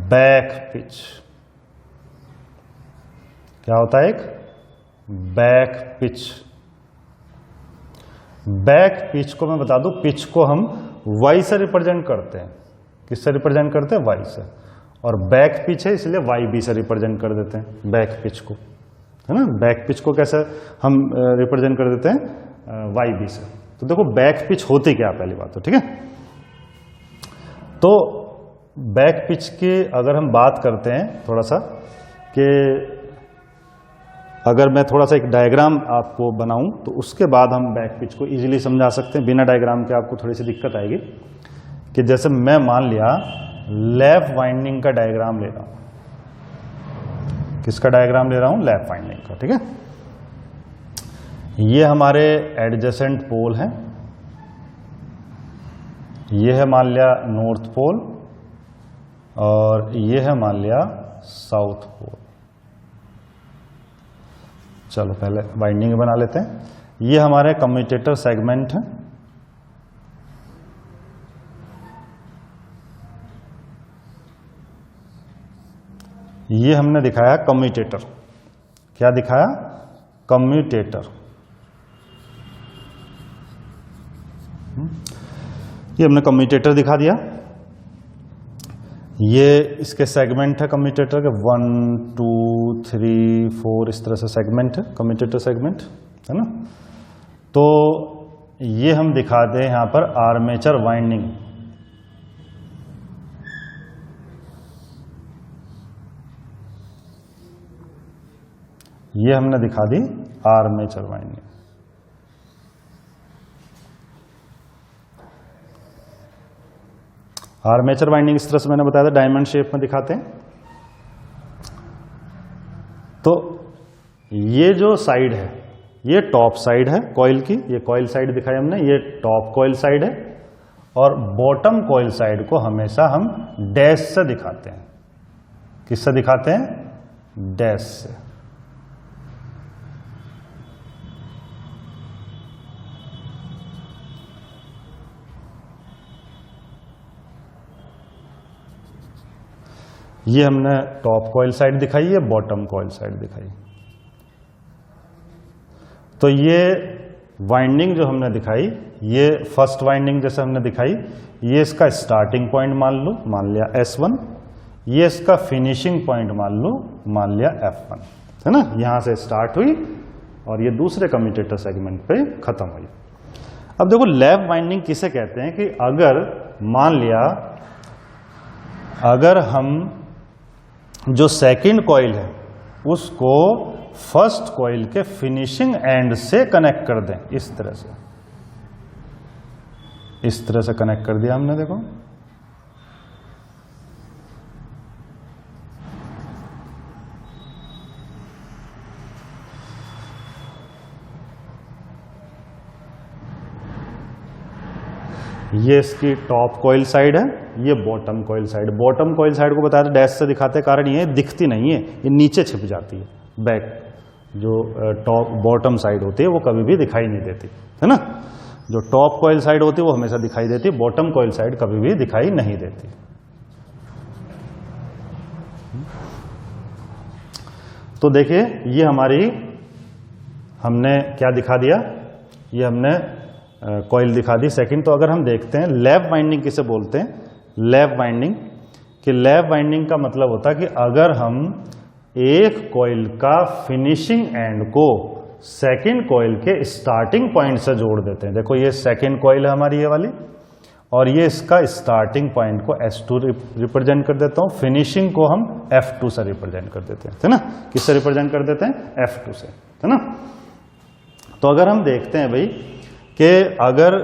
बैक पिच। क्या होता है? एक बैक पिच। बैक पिच को मैं बता दूं, पिच को हम वाई से रिप्रेजेंट करते हैं। किससे रिप्रेजेंट करते हैं? वाई से। और बैक पिच है इसलिए वाई बी से रिप्रेजेंट कर देते हैं बैक पिच को, है ना। बैक पिच को कैसे हम रिप्रेजेंट कर देते हैं? वाई बी से। तो देखो बैक पिच होती क्या, पहली बात तो, ठीक है। तो बैक पिच की अगर हम बात करते हैं थोड़ा सा, कि अगर मैं थोड़ा सा एक डायग्राम आपको बनाऊं तो उसके बाद हम बैक पिच को इजीली समझा सकते हैं। बिना डायग्राम के आपको थोड़ी सी दिक्कत आएगी। कि जैसे मैं मान लिया लैप वाइंडिंग का डायग्राम ले रहा हूं। किसका डायग्राम ले रहा हूं? लैप वाइंडिंग का, ठीक है। ये हमारे एडजेसेंट पोल हैं। ये है मान लिया नॉर्थ पोल और ये है मान लिया साउथ पोल। चलो पहले वाइंडिंग बना लेते हैं। ये हमारे कम्यूटेटर सेगमेंट है। ये हमने दिखाया कम्यूटेटर। क्या दिखाया? कम्यूटेटर। ये हमने कम्यूटेटर दिखा दिया। ये इसके सेगमेंट है कम्यूटेटर के 1 2 3 4 इस तरह से सेगमेंट है कम्यूटेटर सेगमेंट, है ना। तो ये हम दिखाते हैं यहां पर आर्मेचर वाइंडिंग। ये हमने दिखा दी आर्मेचर वाइंडिंग। आर्मेचर वाइंडिंग इस तरह से मैंने बताया था, डायमंड शेप में दिखाते हैं। तो ये जो साइड है ये टॉप साइड है कॉइल की, ये कॉइल साइड दिखाई हमने, ये टॉप कॉइल साइड है। और बॉटम कॉइल साइड को हमेशा हम डैश से दिखाते हैं। किससे दिखाते हैं? डैश से। ये हमने टॉप कॉइल साइड दिखाई है, बॉटम कॉइल साइड दिखाई। तो ये वाइंडिंग जो हमने दिखाई ये फर्स्ट वाइंडिंग जैसे हमने दिखाई, ये इसका स्टार्टिंग पॉइंट मान लो, मान लिया S1, ये इसका फिनिशिंग पॉइंट मान लो, मान लिया F1, है ना। यहां से स्टार्ट हुई और ये दूसरे कम्यूटेटर सेगमेंट पे खत्म हुई। अब देखो लैप वाइंडिंग किसे कहते हैं कि अगर मान लिया अगर हम जो सेकंड कॉइल है उसको फर्स्ट कॉइल के फिनिशिंग एंड से कनेक्ट कर दें, इस तरह से कनेक्ट कर दिया हमने, देखो ये इसकी टॉप कॉइल साइड है, ये bottom coil side. Bottom coil side को बताया डैश से दिखाते, कारण ये दिखती नहीं है, ये नीचे छिप जाती है। बैक जो टॉप बॉटम साइड होती है वो कभी भी दिखाई नहीं देती, है ना। जो टॉप कॉइल साइड होती है वो हमेशा दिखाई देती है, बॉटम कॉइल साइड कभी भी दिखाई नहीं देती। तो देखिए ये हमारी हमने क्या दिखा दिया, ये हमने कॉइल दिखा दी सेकंड। तो अगर हम देखते हैं लैप वाइंडिंग किसे बोलते हैं, लैप वाइंडिंग, कि लैप वाइंडिंग का मतलब होता है कि अगर हम एक कॉइल का फिनिशिंग एंड को सेकंड कॉइल के स्टार्टिंग पॉइंट से जोड़ देते हैं। देखो ये सेकंड कॉइल है हमारी ये वाली, और ये इसका स्टार्टिंग पॉइंट को S2 रिप्रेजेंट कर देता हूं, फिनिशिंग को हम F2 से रिप्रेजेंट कर देते हैं, है ना। किससे रिप्रेजेंट कर देते हैं, F2 से, है ना। तो अगर हम देखते हैं भाई कि अगर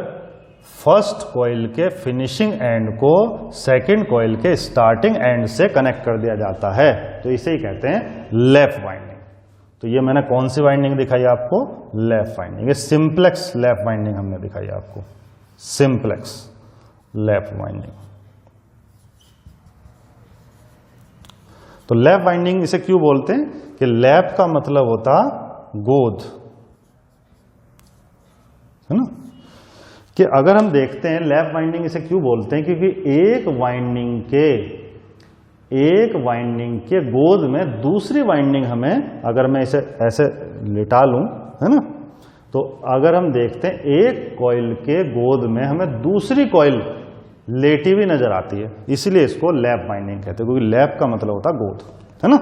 फर्स्ट कॉइल के फिनिशिंग एंड को सेकंड कॉइल के स्टार्टिंग एंड से कनेक्ट कर दिया जाता है तो इसे ही कहते हैं लैप वाइंडिंग। तो ये मैंने कौन सी वाइंडिंग दिखाई आपको, लैप वाइंडिंग। ये सिंप्लेक्स लैप वाइंडिंग हमने दिखाई आपको, सिंप्लेक्स लैप वाइंडिंग। तो लैप वाइंडिंग इसे क्यों बोलते हैं कि लैप का मतलब होता गोद, है ना। कि अगर हम देखते हैं लैप वाइंडिंग इसे क्यों बोलते हैं, क्योंकि एक वाइंडिंग के गोद में दूसरी वाइंडिंग हमें, अगर मैं इसे ऐसे लिटा लूं, है ना, तो अगर हम देखते हैं एक कॉइल के गोद में हमें दूसरी कॉइल लेटी हुई नजर आती है, इसलिए इसको लैप वाइंडिंग कहते हैं, क्योंकि लैप का मतलब होता गोद, है ना।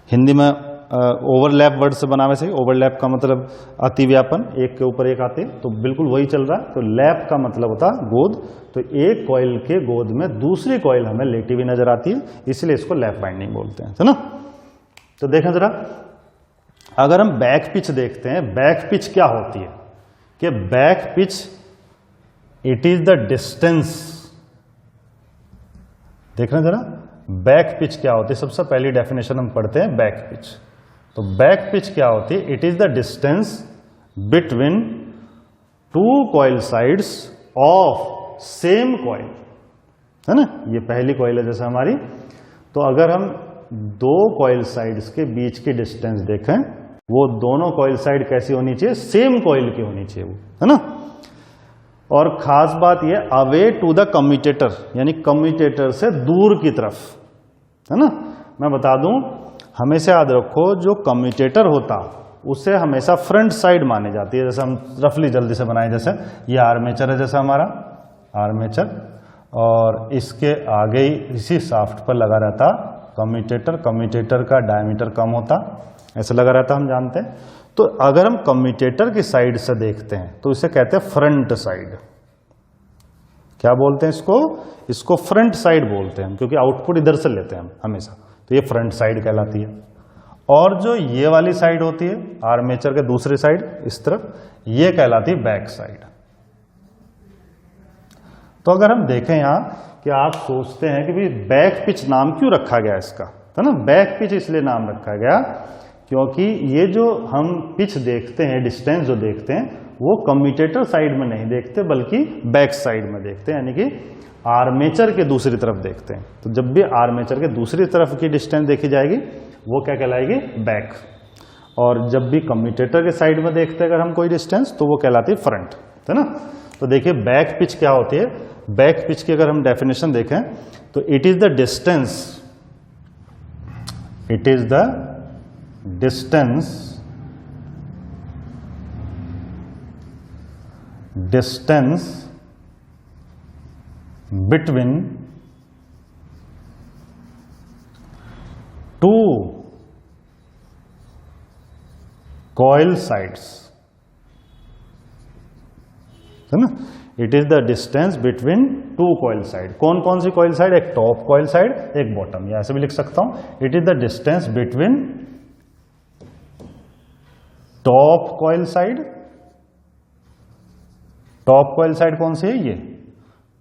हिंदी में ओवरलैप वर्ड से बना, वैसे ओवरलैप का मतलब अति व्यापन, एक के ऊपर एक आते, तो बिल्कुल वही चल रहा है। तो लैप का मतलब होता गोद, तो एक कॉइल के गोद में दूसरी कॉइल हमें लेटी हुई नजर आती है, इसलिए इसको लैप वाइंडिंग बोलते हैं, है ना। तो देखें जरा, अगर हम बैक पिच देखते हैं, बैक पिच क्या होती है कि back pitch it is the distance, देख रहे हैं जरा, बैक पिच क्या होती है। सबसे पहली डेफिनेशन हम पढ़ते हैं बैक पिच। तो बैक पिच क्या होती है, it is the distance between to coil sides of same coil, है ना। ये पहली कॉइल है जैसे हमारी, तो अगर हम दो कॉइल साइड्स के बीच की डिस्टेंस देखें, वो दोनों कॉइल साइड कैसी होनी चाहिए, सेम कॉइल की होनी चाहिए वो, है ना। और खास बात यह अवे टू द कम्यूटेटर, यानी कम्यूटेटर से दूर की तरफ, है ना। मैं बता दूं, हमेशा याद रखो जो कम्यूटेटर होता उसे हमेशा फ्रंट साइड मानी जाती है। जैसे हम रफली जल्दी से बनाए, जैसे ये आर्मेचर है, जैसा हमारा आर्मेचर, और इसके आगे ही इसी शाफ्ट पर लगा रहता कम्यूटेटर। कम्यूटेटर का डायमीटर कम होता, ऐसे लगा रहता, हम जानते हैं। तो अगर हम कम्यूटेटर की साइड से देखते हैं तो इसे कहते हैं फ्रंट साइड। क्या बोलते हैं इसको, इसको फ्रंट साइड बोलते हैं, क्योंकि आउटपुट इधर से लेते हैं हम हमेशा, तो ये फ्रंट साइड कहलाती है। और जो ये वाली साइड होती है आर्मेचर के दूसरी साइड इस तरफ, ये कहलाती है बैक साइड। तो अगर हम देखें यहां कि आप सोचते हैं कि भाई बैक पिच नाम क्यों रखा गया इसका, है ना। बैक पिच इसलिए नाम रखा गया क्योंकि ये जो हम पिच देखते हैं, डिस्टेंस जो देखते हैं, वो कम्यूटेटर साइड में नहीं देखते बल्कि बैक साइड में देखते हैं, यानी कि आर्मेचर के दूसरी तरफ देखते हैं। तो जब भी आर्मेचर के दूसरी तरफ की डिस्टेंस देखी जाएगी वो क्या कहलाएगी, बैक। और जब भी कम्यूटेटर के साइड में देखते हैं अगर हम कोई डिस्टेंस, तो वो कहलाती है फ्रंट, है ना। तो देखिए बैक पिच क्या होती है, बैक पिच की अगर हम डेफिनेशन देखें तो it is the distance, it is the distance distance between to coil sides, है ना। It is the distance between to coil side. कौन कौन सी कॉइल साइड? एक टॉप कॉइल साइड, एक बॉटम, या ऐसे भी लिख सकता हूं। It is the distance between top coil side, top coil side कौन सी है? ये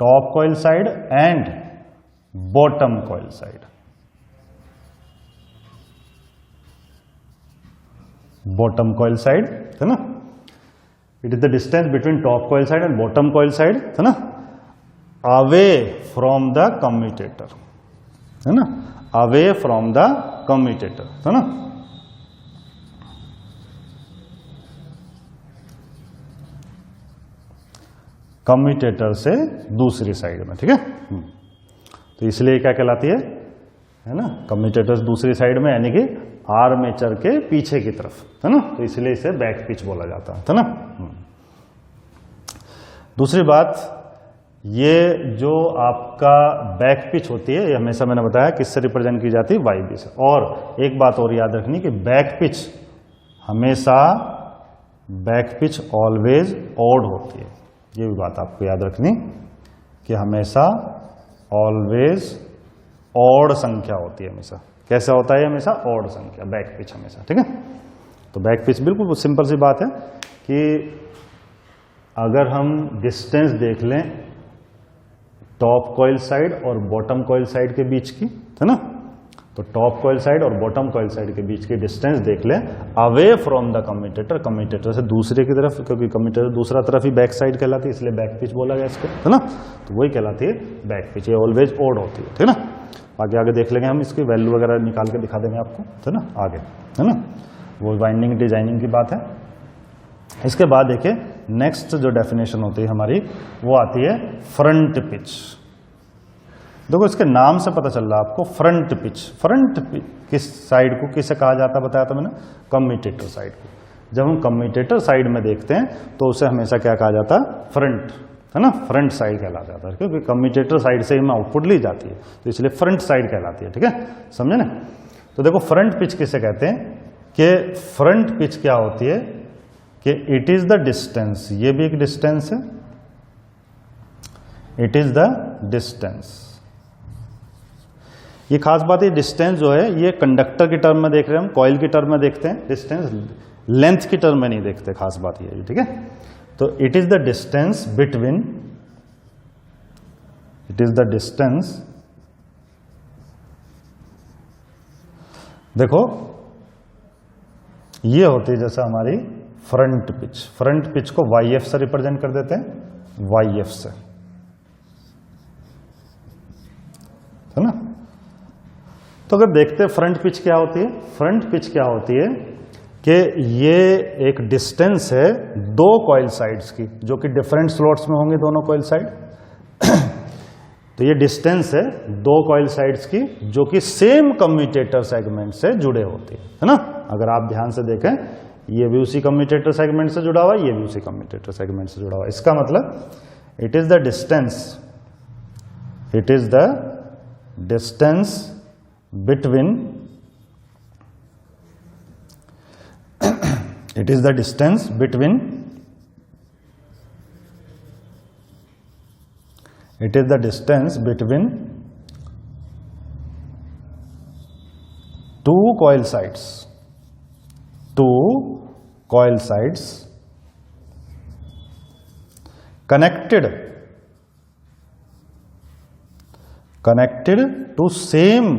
top coil side and bottom coil side, bottom coil side, है ना। It is the distance between top coil side and bottom coil side, है ना, away from the commutator, है ना, away from the commutator, है ना। कम्यूटेटर से दूसरी साइड में, ठीक है। तो इसलिए क्या कहलाती है ना, कम्यूटेटर दूसरी साइड में, यानी कि आर्मेचर के पीछे की तरफ, है ना। तो इसलिए इसे बैक पिच बोला जाता है ना। दूसरी बात, ये जो आपका बैक पिच होती है, ये हमेशा मैंने बताया किससे रिप्रेजेंट की जाती है? YB से। और एक बात और याद रखनी कि बैक पिच हमेशा, बैक पिच ऑलवेज ऑड होती है। ये भी बात आपको याद रखनी कि हमेशा ऑलवेज ऑड संख्या होती है हमेशा। कैसा होता है? हमेशा ऑड संख्या, बैक पिच हमेशा, ठीक है। तो बैक पिच बिल्कुल सिंपल सी बात है कि अगर हम डिस्टेंस देख लें टॉप कॉइल साइड और बॉटम कॉइल साइड के बीच की, है ना, तो टॉप कॉइल साइड और बॉटम कॉइल साइड के बीच की डिस्टेंस देख लें away from the commutator, commutator से दूसरे की तरफ, क्योंकि कम्यूटेटर दूसरा तरफ ही बैक साइड कहलाती है, इसलिए बैक पिच बोला गया इसको, है ना। तो वही कहलाती है बैक पिच, ये ऑलवेज ओड होती है, ठीक है ना। बाकी आगे देख लेंगे हम, इसकी वैल्यू वगैरह निकाल के दिखा देंगे आपको, है ना, आगे, है ना। वो वाइंडिंग डिजाइनिंग की बात है। इसके बाद देखिए नेक्स्ट जो डेफिनेशन होती है हमारी, वो आती है फ्रंट पिच। देखो इसके नाम से पता चल रहा है आपको, फ्रंट पिच। फ्रंट पिच किस साइड को किसे कहा जाता है बताया था मैंने? कम्यूटेटर साइड को। जब हम कम्यूटेटर साइड में देखते हैं तो उसे हमेशा क्या कहा जाता है? फ्रंट, है ना, फ्रंट साइड कहलाता है, क्योंकि कम्यूटेटर साइड से ही आउटपुट ली जाती है, तो इसलिए फ्रंट साइड कहलाती है, ठीक है, समझे ना। तो देखो फ्रंट पिच किसे कहते हैं कि फ्रंट पिच क्या होती है कि इट इज द डिस्टेंस, ये भी एक डिस्टेंस है, इट इज द डिस्टेंस। ये खास बात है, डिस्टेंस जो है ये कंडक्टर की टर्म में देख रहे हैं हम, कॉइल की टर्म में देखते हैं डिस्टेंस, लेंथ की टर्म में नहीं देखते, खास बात ये है, ठीक है। तो it is the distance between, it is the distance, देखो ये होती है जैसे हमारी फ्रंट पिच। फ्रंट पिच को YF से रिप्रेजेंट कर देते हैं, YF से, है ना। तो अगर देखते हैं फ्रंट पिच क्या होती है, फ्रंट पिच क्या होती है कि ये एक डिस्टेंस है दो कॉइल साइड्स की, जो कि डिफरेंट स्लॉट्स में होंगे दोनों कॉइल साइड। तो ये डिस्टेंस है दो कॉइल साइड्स की, जो कि सेम कम्यूटेटर सेगमेंट से जुड़े होते हैं, है ना। अगर आप ध्यान से देखें, ये भी उसी कम्यूटेटर सेगमेंट से जुड़ा हुआ है, ये भी उसी कम्यूटेटर सेगमेंट से जुड़ा हुआ है। इसका मतलब it is the distance, it is the distance between, it is the distance between, it is the distance between two coil sides, two coil sides connected to same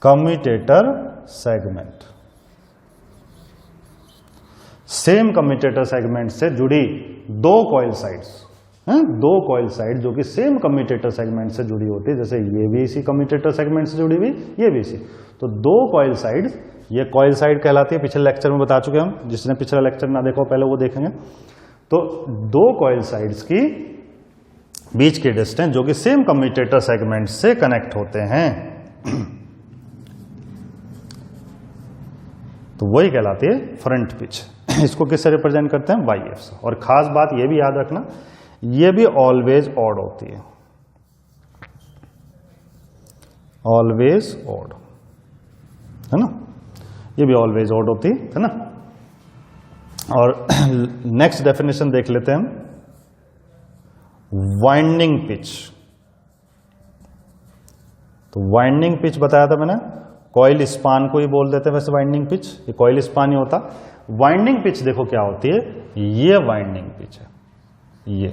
commutator segment. Same commutator segment से जुड़ी दो coil sides, दो coil side जो कि same commutator segment से जुड़ी होती है, जैसे ये भी इसी कम्यूटेटर सेगमेंट से जुड़ी हुई, ये भी इसी। तो दो कॉइल साइड, ये कॉइल साइड कहलाती है, पिछले लेक्चर में बता चुके हम, जिसने पिछला लेक्चर ना देखा पहले वो देखेंगे। तो दो कॉइल साइड्स की बीच की डिस्टेंस जो कि सेम कम्यूटेटर सेगमेंट से कनेक्ट होते हैं, तो वही कहलाती है फ्रंट पिच। इसको किससे रिप्रेजेंट करते हैं, YF से। और खास बात ये भी याद रखना, ये भी ऑलवेज ऑड होती है, ऑलवेज ऑड, है ना, ये भी ऑलवेज ऑड होती है ना। और नेक्स्ट डेफिनेशन देख लेते हैं हम, वाइंडिंग पिच। तो वाइंडिंग पिच बताया था मैंने, कॉइल स्पान को ही बोल देते हैं वैसे वाइंडिंग पिच, ये कॉइल स्पान ही होता। वाइंडिंग पिच देखो क्या होती है, ये वाइंडिंग पिच है ये।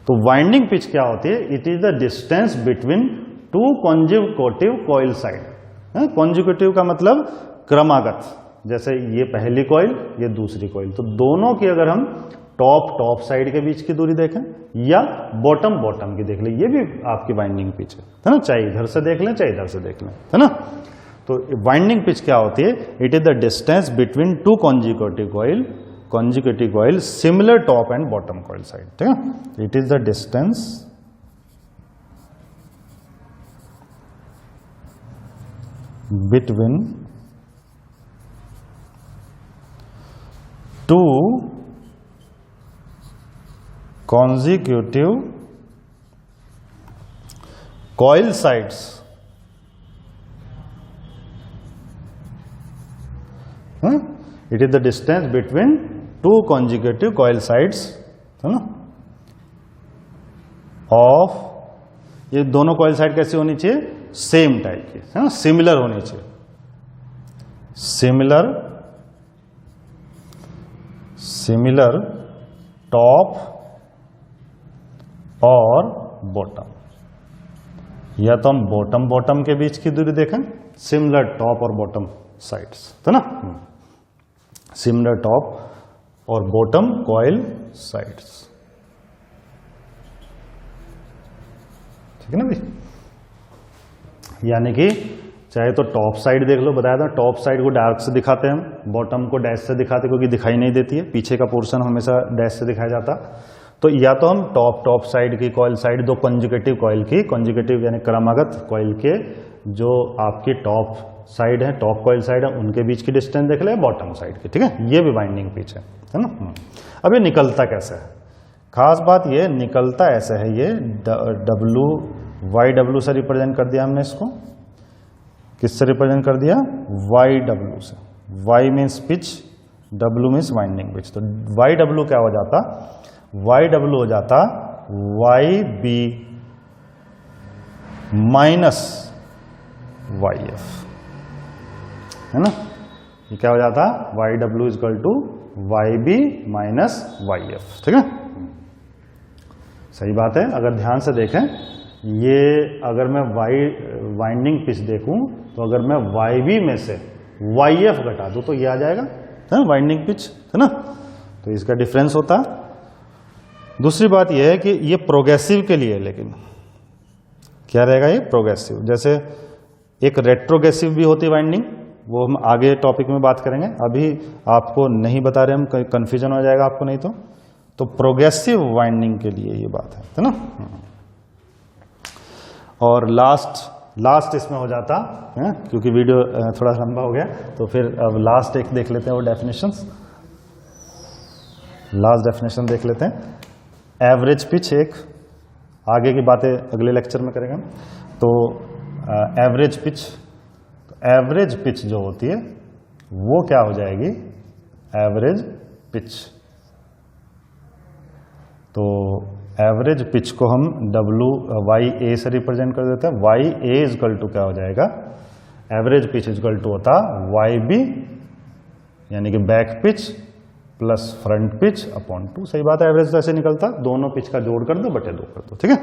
तो वाइंडिंग पिच क्या होती है, it is the distance between two consecutive coil side. Consecutive का मतलब क्रमागत, जैसे ये पहली कॉइल ये दूसरी कॉइल, तो दोनों की अगर हम टॉप साइड के बीच की दूरी देखें या बॉटम की देख लें, ये भी आपकी वाइंडिंग पिच है ना, चाहे इधर से देख लें चाहे इधर से देख लें, है ना। तो वाइंडिंग पिच क्या होती है, it is the distance between two consecutive coil similar top and bottom coil side, ठीक है। It is the distance between to consecutive coil sides it is the distance between two consecutive coil sides, है ना, of, ये दोनों coil side कैसी होनी चाहिए, same type की, है ना, सिमिलर होनी चाहिए, सिमिलर टॉप और बॉटम, या तो हम बॉटम के बीच की दूरी देखें, सिमिलर टॉप और बॉटम साइड्स, तो ना, सिमिलर टॉप और बॉटम कॉइल साइड्स, ठीक है ना भाई। यानी कि चाहे तो टॉप साइड देख लो, बताया था टॉप साइड को डार्क से दिखाते हैं हम, बॉटम को डैश से दिखाते क्योंकि दिखाई नहीं देती है, पीछे का पोर्शन हमेशा डैश से दिखाया जाता। तो या तो हम टॉप साइड की कॉइल साइड, दो कॉन्जिक्यूटिव कॉइल की, कॉन्जिक्यूटिव यानी क्रमागत कॉइल के जो आपकी टॉप साइड है, टॉप कॉइल साइड है, उनके बीच की डिस्टेंस देख ले, बॉटम साइड की, ठीक है। ये भी वाइंडिंग पिच है ना। अब ये निकलता कैसे है, खास बात ये निकलता ऐसे है, ये YW से रिप्रेजेंट कर दिया हमने इसको, किससे रिप्रेजेंट कर दिया, YW से। Y means pitch, W means winding pitch. तो YW क्या हो जाता, YW हो जाता YB माइनस YF, है ना, ये क्या हो जाता, YW is equal to YB minus YF, ठीक है। सही बात है, अगर ध्यान से देखें, ये अगर मैं वाइंडिंग पिच देखूं तो अगर मैं YB में से YF घटा दूं तो ये आ जाएगा, है ना, वाइंडिंग पिच, है ना। तो इसका डिफरेंस होता। दूसरी बात यह है कि ये प्रोग्रेसिव के लिए, लेकिन क्या रहेगा, ये प्रोग्रेसिव। जैसे एक रेट्रोग्रेसिव भी होती है वाइंडिंग, वो हम आगे टॉपिक में बात करेंगे, अभी आपको नहीं बता रहे हम, कंफ्यूजन हो जाएगा आपको नहीं तो प्रोग्रेसिव वाइंडिंग के लिए ये बात है ना। और लास्ट इसमें हो जाता है, क्योंकि वीडियो थोड़ा लंबा हो गया, तो फिर अब लास्ट एक देख लेते हैं, वो डेफिनेशंस, लास्ट डेफिनेशन देख लेते हैं। एवरेज पिच, एक आगे की बातें अगले लेक्चर में करेंगे। तो एवरेज पिच जो होती है वो क्या हो जाएगी, एवरेज पिच। तो एवरेज पिच को हम YA से रिप्रेजेंट कर देते हैं। YA इज इक्वल टू क्या हो जाएगा, average pitch is equal to होता YB यानी कि back pitch plus front pitch upon 2। सही बात है, एवरेज तो ऐसे निकलता, दोनों पिच का जोड़ कर दो बटे 2 कर दो, ठीक है।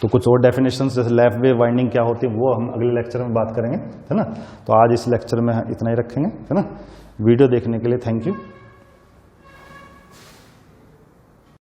तो कुछ और डेफिनेशंस जैसे लेफ्ट वेव वाइंडिंग क्या होती है वो हम अगले लेक्चर में बात करेंगे, है ना। तो आज इस लेक्चर में इतना ही रखेंगे, है ना। वीडियो देखने के लिए थैंक यू।